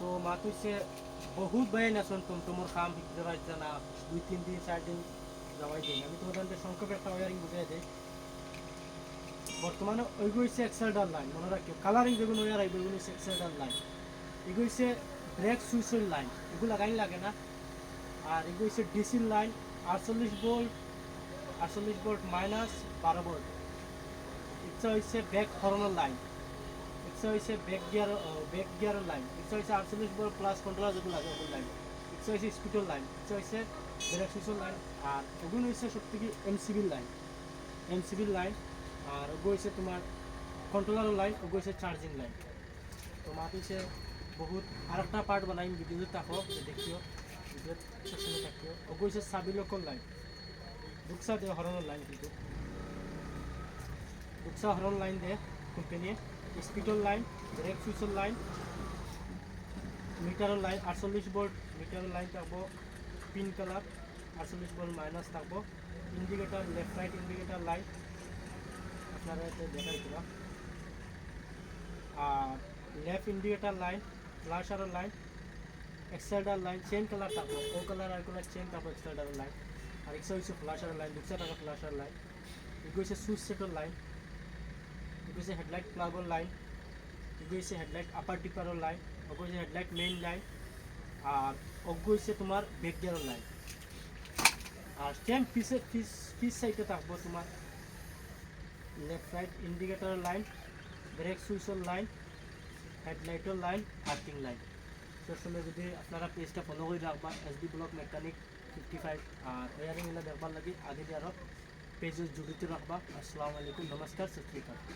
তো মাত হইছে বহুত বাইন আছেন তোমার কাম শিখতে পারছে না 2-3 দিন 4 দিন যাওয়াই দিন আমি তোমাদের সংক্ষেপে একটা ওয়ারিং বুঝাই দিই বর্তমানে ওইগুলো হচ্ছে এক্সেলডার লাইন মনে রাখিও কালারিং যেগুলো ওয়ার আইবে এগুলো হচ্ছে এক্সেলডার লাইন এগুলো হচ্ছে ব্রেক সুইচের লাইন এগুলো লাগাই লাগে না আর এগুলো হচ্ছে ডিসির লাইন 48 ভোল্ট মাইনাস 12 ভোল্ট এটা হচ্ছে ব্যাক হর্নের লাইন এটা হচ্ছে ব্যাক গিয়ারের লাইন এটা হচ্ছে 48 ভোল্ট প্লাস কন্ট্রোলার যেগুলো লাগে ওগুলো লাইন এটা হচ্ছে স্পিডের লাইন এটা হচ্ছে ব্রেক সুইচের লাইন আর ওগুলো হচ্ছে সব থেকে এমসিবির লাইন আর ওগুলো হচ্ছে তোমার কন্ট্রোলারের লাইন ওগুলো হচ্ছে চার্জিং লাইন তো মাতিছে বহুত আর একটা পার্ট বানাইম ভিডিওতে থাকো দেখিও ভিডিও সেকশনে থাকিও ওগুলো হচ্ছে সাবিলকর লাইন দুঃখসা দিয়ে হরনের লাইন কিন্তু দুঃখসা হরন লাইন দিয়ে কোম্পানি স্পিডের লাইন ব্রেক সুইচের লাইন মিটারের লাইন 48 ভোল্ট মিটারের লাইন থাকবো পিন কালার 48 ভোল্ট মাইনাস থাকবো indicator left right indicator line আপনারা এতে দেখাই দিবা আর লেফট ইন্ডিকেটার লাইন ফ্ল্যাশারের লাইন এক্সেলডার লাইন চেন কালার থাকবো ও কালার আর কোনো চেন থাকবো এক্সেলডারের লাইন আর এক্সা হচ্ছে ফ্ল্যাশারের লাইন 200 টাকা ফ্ল্যাশার লাইন এগুলো হচ্ছে সুইচ সেটের লাইন এগুলো হচ্ছে হেডলাইট প্লাগের লাইন এগুলো হচ্ছে হেডলাইট আপার টিপারের লাইন ওগুলো হচ্ছে হেডলাইট মেইন লাইন আর ওগুলো হচ্ছে তোমার ব্যাক গিয়ারের লাইন আর সেম পিস সাইডে থাকবো তোমার লেফট রাইট ইন্ডিকেটরের লাইন ব্রেক সুইচের লাইন হেডলাইটের লাইন আর্থিং লাইন সবসময় যদি আপনারা পেজটা ফলো করে রাখবা SB ব্লক মেকানিক 55 আর ওয়ারিং এগুলো দেখবার লাগে আগে আরও পেজে জড়িত রাখবা। আসসালামু আলাইকুম, নমস্কার, সত শ্রী আকাল।